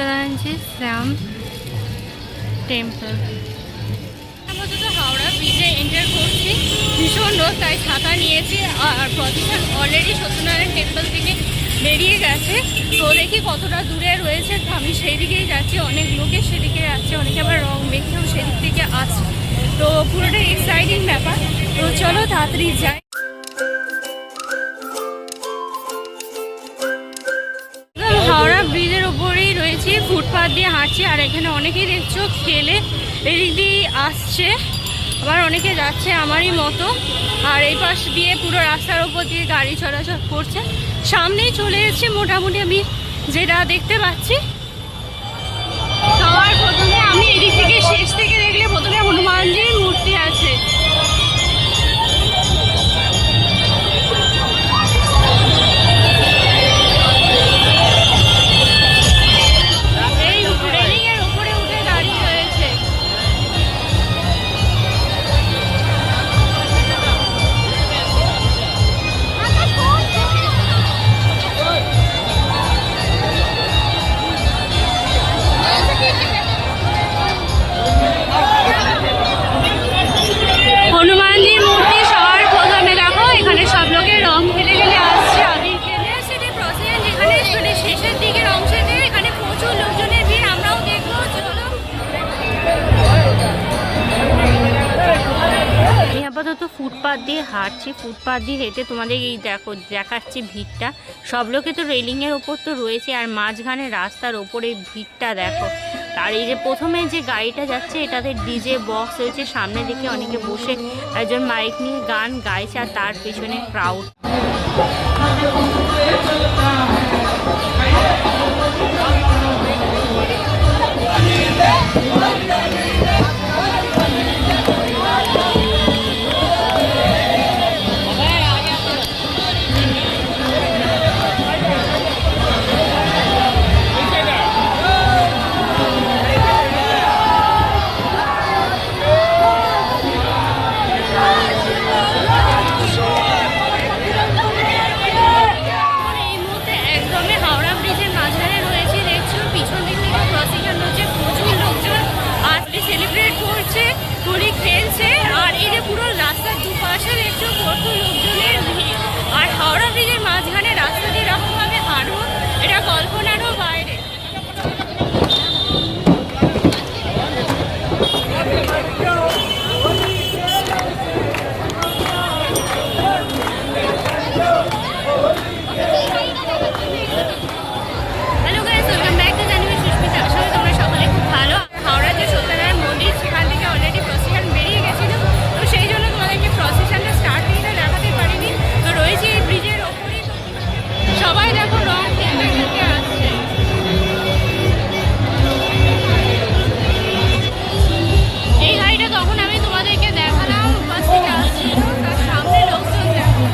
সত্যনারায়ণজি শ্যাম temple. আপাতত হাওড়া ব্রিজে enter করছি, ভীষণ রোদ তাই ছাতা নিয়েছি। আর প্রতিষ্ঠান অলরেডি সত্যনারায়ণ টেম্পল থেকে বেরিয়ে গেছে, তো দেখি কতটা দূরে রয়েছে। তো আমি সেই দিকেই যাচ্ছি, অনেক লোকে সেদিকে যাচ্ছে, অনেকে আবার রং মেখেও সেদিক থেকে আসছে। তো পুরোটাই এক্সাইটিং ব্যাপার। তো চলো তাড়াতাড়ি যাই। হাওড়া ব্রিজের ওপরেই রয়েছি, ফুটপাথ দিয়ে হাঁটছি। আর এখানে অনেকেই দেখছো খেলে এদিক দিয়ে আসছে, আবার অনেকে যাচ্ছে আমারই মতো। আর এই পাশ দিয়ে পুরো রাস্তার ওপর দিয়ে গাড়ি চলাচল করছে। সামনেই চলে এসেছি মোটামুটি আমি যেটা দেখতে পাচ্ছি। সবার প্রথমে আমি এদিক থেকে শেষ থেকে দেখলে প্রথমে হনুমানজির মূর্তি আছে। হনুমানজির মূর্তি সবার প্রথমে দেখো, এখানে সব লোকের রং খেলে খেলে আসছে। আবির খেলে সেটা প্রসেসিয়ন যেখানে মানে শেষের দিকের অংশেতে এখানে প্রচুর লোকজনের ভিড়, আমরাও দেখবো। চলো আমি আপাতত ফুটপাথ দিয়ে হাঁটছি, ফুটপাথ দিয়ে হেঁটে তোমাদের এই দেখো দেখাচ্ছি ভিড়টা। সব লোকে তো রেলিংয়ের ওপর তো রয়েছে, আর মাঝখানে রাস্তার ওপরে ভিড়টা দেখো। আর এই যে প্রথমে যে গাড়িটা যাচ্ছে এটাতে ডিজে বক্স রয়েছে, সামনে দিকে অনেকে বসে একজন মাইক নিয়ে গান গাইছে, আর তার পেছনে ক্রাউড। হোলি খেলছে, আর এই যে পুরো রাস্তার দুপাশে দেখছো কত লোকজনের ভিড়। আর হাওড়া ব্রিজের মাঝখানে রাস্তা দিয়ে এরকম ভাবে হাঁটবো, এটা কল্পনারও বাইরে। Hello guys, welcome back to January Susmita. আসলে তোমরা সকলে খুব ভালো। হাওড়া যে সত্যনারায়ণ মন্দির সেখান থেকে অলরেডি প্রসেশন বেরিয়ে গেছিল, তো সেই জন্য তোমাদেরকে প্রসেশনটা স্টার্টিংটা দেখাতে পারিনি। তো রয়েছে এই ব্রিজের ওপরেই, সবাই দেখো রং খেলতে খেলতে আসছে। এই গাড়িটা তখন আমি তোমাদেরকে দেখালাম বাস থেকে আসছিল, তার সামনে লোকজন দেখো।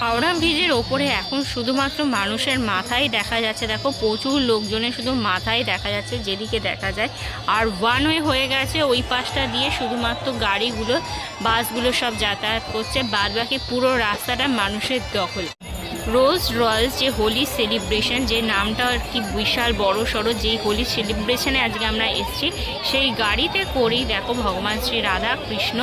হাওড়া ব্রিজের ওপরে এখন শুধুমাত্র মানুষের মাথাই দেখা যাচ্ছে। দেখো প্রচুর লোকজনের শুধু মাথাই দেখা যাচ্ছে যেদিকে দেখা যায়। আর ওয়ান ওয়ে হয়ে গেছে, ওই পাশটা দিয়ে শুধুমাত্র গাড়িগুলো বাসগুলো সব যাতায়াত করছে, বাদ বাকি পুরো রাস্তাটা মানুষের দখল। রোজ রয়্যালস যে হোলি সেলিব্রেশন, যে নামটা আর কি বিশাল বড় সড়ো, যেই হোলি সেলিব্রেশনে আজকে আমরা এসেছি সেই গাড়িতে করেই দেখো ভগবান শ্রী রাধা কৃষ্ণ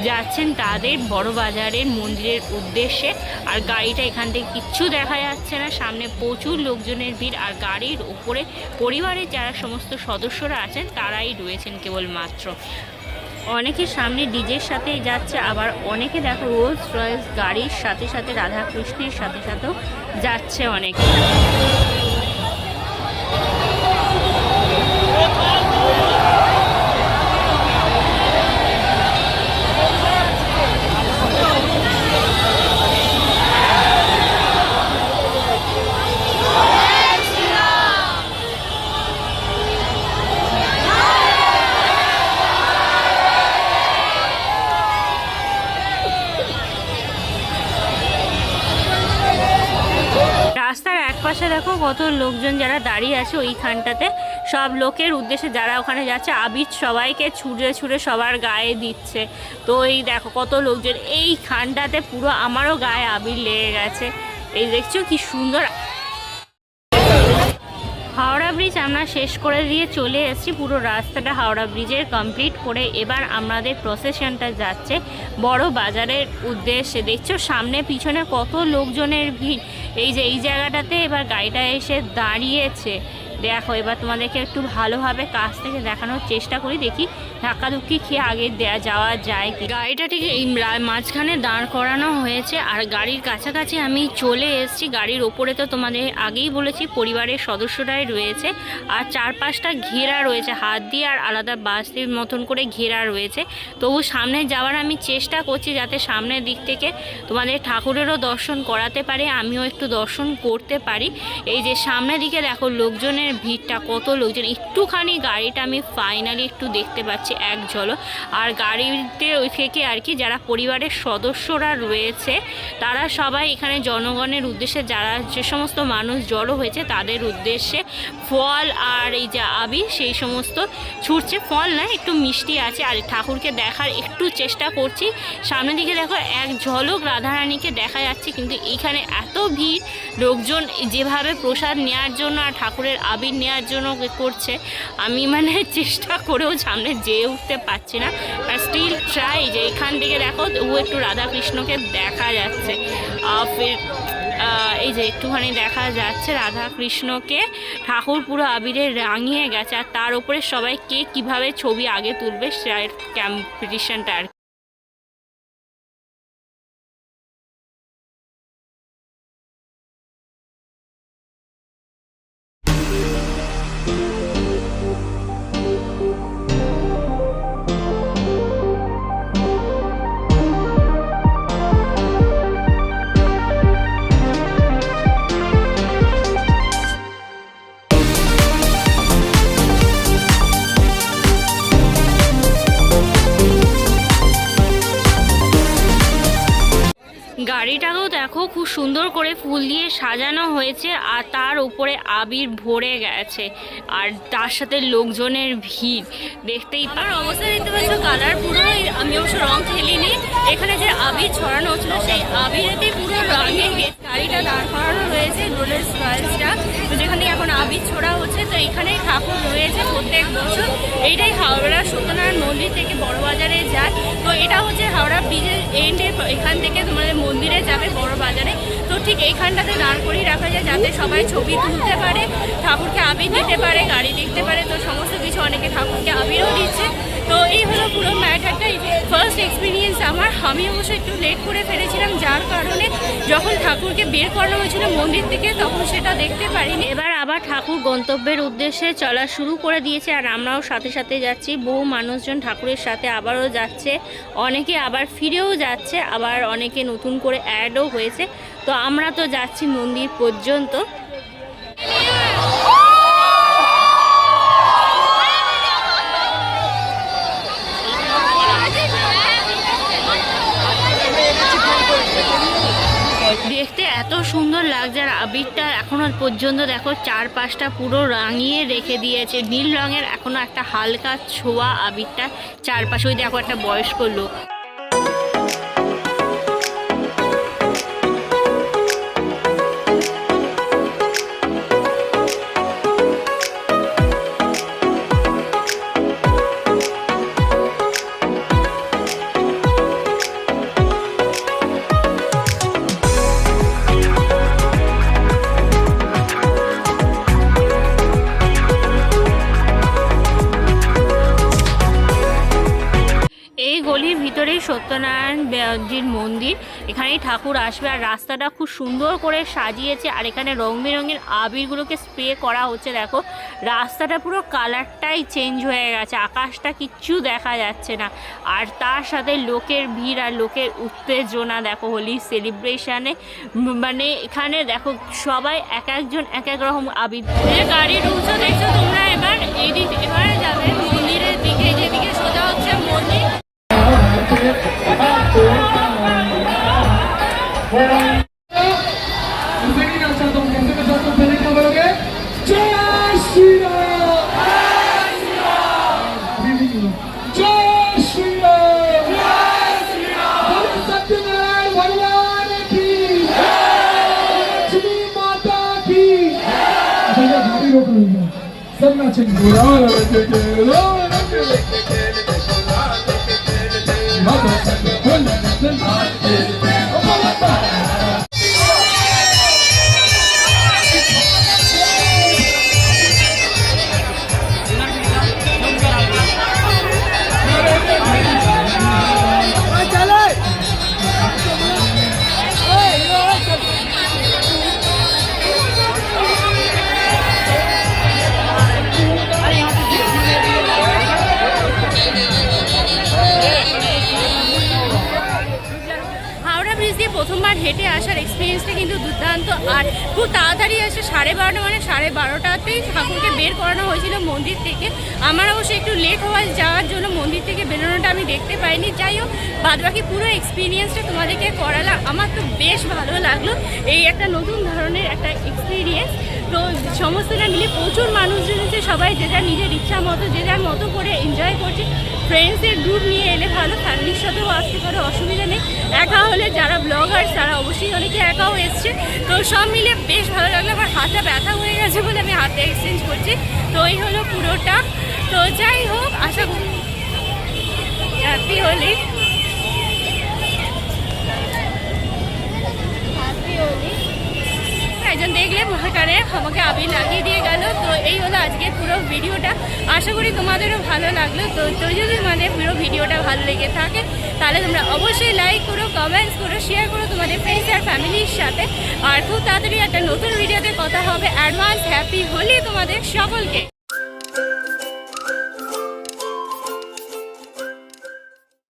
যাচ্ছেন তাদের বড় বাজারের মন্দিরের উদ্দেশ্যে। আর গাড়িটা এখান থেকে কিচ্ছু দেখা যাচ্ছে না, সামনে প্রচুর লোকজনের ভিড়। আর গাড়ির ওপরে পরিবারের যারা সমস্ত সদস্যরা আছেন তারাই রয়েছেন কেবলমাত্র। অনেকে সামনে ডিজের সাথে যাচ্ছে, আবার অনেকে দেখো রোলস রয়েস গাড়ির সাথে সাথে রাধা কৃষ্ণের সাথে সাথেও যাচ্ছে অনেকে। রাস্তার একপাশে দেখো কত লোকজন যারা দাঁড়িয়ে আছে ওইখানটাতে, সব লোকের উদ্দেশ্যে যারা ওখানে যাচ্ছে আবির সবাইকে ছুঁড়ে ছুঁড়ে সবার গায়ে দিচ্ছে। তো এই দেখো কত লোকজন, এইখানটাতে পুরো আমারও গায়ে আবির লেগে গেছে। এই দেখছো কি সুন্দর। হাওড়া ব্রিজ আমরা শেষ করে দিয়ে চলে এসেছি, পুরো রাস্তাটা হাওড়া ব্রিজের কমপ্লিট করে এবার আমাদের প্রসেশনটা যাচ্ছে বড় বাজারের উদ্দেশ্যে। দেখছো সামনে পিছনে কত লোকজনের ভিড়। এই যে এই জায়গাটাতে এবার গাড়িটা এসে দাঁড়িয়েছে, দেখো এবার তোমাদেরকে একটু ভালোভাবে কাছ থেকে দেখানোর চেষ্টা করি, দেখি ধাক্কাধুক্কি খেয়ে আগে যাওয়া যায় কি। গাড়িটা ঠিক এই মাঝখানে দাঁড় করানো হয়েছে আর গাড়ির কাছাকাছি আমি চলে এসেছি। গাড়ির ওপরে তো তোমাদের আগেই বলেছি পরিবারের সদস্যরাই রয়েছে, আর চারপাশটা ঘেরা রয়েছে হাত দিয়ে, আর আলাদা বাসের মতন করে ঘেরা রয়েছে। তবু সামনে যাওয়ার আমি চেষ্টা করছি যাতে সামনের দিক থেকে তোমাদের ঠাকুরেরও দর্শন করাতে পারে, আমিও একটু দর্শন করতে পারি। এই যে সামনের দিকে দেখো লোকজনের ভিড়টা, কত লোকজন। একটুখানি গাড়িটা আমি ফাইনালি একটু দেখতে পাচ্ছি এক ঝলক। আর গাড়িতে ওই থেকে আর কি যারা পরিবারের সদস্যরা রয়েছে তারা সবাই এখানে জনগণের উদ্দেশ্যে, যারা যে সমস্ত মানুষ জড়ো হয়েছে তাদের উদ্দেশ্যে ফল আর এই যে আবির সেই সমস্ত ছুটছে। ফল না, একটু মিষ্টি আছে। আর ঠাকুরকে দেখার একটু চেষ্টা করছি। সামনের দিকে দেখো এক ঝলক রাধারানীকে দেখা যাচ্ছে, কিন্তু এইখানে এত ভিড়, লোকজন যেভাবে প্রসাদ নেওয়ার জন্য আর ঠাকুরের আবির নেওয়ার জন্য করছে, আমি মানে চেষ্টা করেও সামনে যেয়ে উঠতে পারছি না। আর স্টিল ট্রাই যে এখান থেকে দেখো ও একটু রাধাকৃষ্ণকে দেখা যাচ্ছে। ফির এই যে একটুখানি দেখা যাচ্ছে রাধা কৃষ্ণকে, ঠাকুর পুরো আবিরে রাঙিয়ে গেছে। আর তার উপরে সবাই কে কীভাবে ছবি আগে তুলবে সেই কম্পিটিশনটা আর গাড়িটাকেও দেখো খুব সুন্দর করে ফুল দিয়ে সাজানো হয়েছে, আর তার উপরে আবির ভরে গেছে, আর তার সাথে লোকজনের ভিড় দেখতেই পার। অবস্থা দেখতে পাচ্ছ কালার পুরো, আমি অবশ্য রং খেলিনি। এখানে যে আবির ছড়ানো হচ্ছিল সেই আবিরেতে পুরো রঙে গাড়িটা দাঁড় করানো রয়েছে রোলস রয়েলসটা, তো যেখানে এখন আবির ছোড়া হচ্ছে। তো এখানে ঠাকুর রয়েছে প্রত্যেক বছর, এইটাই হাওড়া সত্যনারায়ণ মন্দির থেকে বড় বাজারে যায়। তো এটা হচ্ছে হাওড়া ব্রিজের এন্ডের, এখান থেকে তোমাদের মন্দিরে যাবে বড় বাজারে। তো ঠিক এইখানটাতে দাঁড় করিয়ে রাখা যায় যাতে সবাই ছবি তুলতে পারে, ঠাকুরকে আবির দিতে পারে, গাড়ি দেখতে পারে। তো সমস্ত কিছু, অনেকে ঠাকুরকে আবিরও দিচ্ছে। তো এই হলো পুরো ম্যাটারটা, ফার্স্ট এক্সপিরিয়েন্স আমার। আমি অবশ্য একটু লেট করে ফেলেছিলাম, যার কারণে যখন ঠাকুরকে বের করানো হয়েছিল মন্দির থেকে তখন সেটা দেখতে পারিনি। এবার আবার ঠাকুর গন্তব্যের উদ্দেশ্যে চলা শুরু করে দিয়েছে, আর আমরাও সাথে সাথে যাচ্ছি। বহু মানুষজন ঠাকুরের সাথে আবারও যাচ্ছে, অনেকে আবার ফিরেও যাচ্ছে, আবার অনেকে নতুন করে অ্যাডও হয়েছে। তো আমরা তো যাচ্ছি মন্দির পর্যন্ত। দেখতে এত সুন্দর লাগছে, আর আবিরটা এখনো পর্যন্ত দেখো চারপাশটা পুরো রাঙিয়ে রেখে দিয়েছে নীল রঙের, এখনো একটা হালকা ছোঁয়া আবিরটা চারপাশে। ওই দেখো একটা বয়স্ক লোক। সত্যনারায়ণজির মন্দির, এখানেই ঠাকুর আসবে। আর রাস্তাটা খুব সুন্দর করে সাজিয়েছে, আর এখানে রং বেরঙের আবিরগুলোকে স্প্রে করা হচ্ছে। দেখো রাস্তাটা পুরো কালারটাই চেঞ্জ হয়ে গেছে, আকাশটা কিচ্ছু দেখা যাচ্ছে না। আর তার সাথে লোকের ভিড় আর লোকের উত্তেজনা দেখো হোলি সেলিব্রেশনে। মানে এখানে দেখো সবাই এক একজন এক এক রকম আবির। গাড়ির উৎস দেখছো তোমরা, এবার এইদিক এবারে যাবে মন্দিরের দিকে, যেদিকে সোজা হচ্ছে মন্দির। सब नाचेंगे প্রথমবার হেঁটে আসার এক্সপিরিয়েন্সটা কিন্তু দুর্দান্ত। আর খুব তাড়াতাড়ি আসে, 12:30 মানে 12:30তেই ঠাকুরকে বের করানো হয়েছিল মন্দির থেকে। আমার অবশ্য একটু লেট হওয়ার যাওয়ার জন্য মন্দির থেকে বেরোনোটা আমি দেখতে পাইনি। যাই হোক, বাদবাকি পুরো এক্সপিরিয়েন্সটা তোমাদেরকে করালাম। আমার তো বেশ ভালো লাগলো, এই একটা নতুন ধরনের একটা এক্সপিরিয়েন্স। তো সমস্তটা মিলে প্রচুর মানুষজন আছে, সবাই যে যার নিজের ইচ্ছা মতো যে যার মতো করে এনজয় করছে। ফ্রেন্ডসের গ্রুপ নিয়ে এলে ভালো, ফ্যামিলির সাথেও আসতে পারো, অসুবিধা নেই। একা হলে যারা ব্লগার্স তারা অবশ্যই অনেকে একাও এসছে। তো সব মিলে বেশ ভালো লাগলো। আমার হাতটা ব্যথা হয়ে গেছে বলে আমি হাতে এক্সচেঞ্জ করছি। তো এই হলো পুরোটা। তো যাই হোক, আশা করি হ্যাপি হোলি। একজন দেখলে মহাকারে আমাকে আবির লাগিয়ে দিয়ে গেল। তো এই হলো আজকের পুরো ভিডিওটা, আশা করি তোমাদেরও ভালো লাগলো। তো যদি তোমাদের পুরো ভিডিওটা ভালো লেগে থাকে তাহলে তোমরা অবশ্যই লাইক করো, কমেন্টস করো, শেয়ার করো তোমাদের ফ্রেন্ডস আর ফ্যামিলির সাথে। আর খুব তাড়াতাড়ি একটা নতুন ভিডিওতে কথা হবে। অ্যাডভান্স হ্যাপি হোলি তোমাদের সকলকে।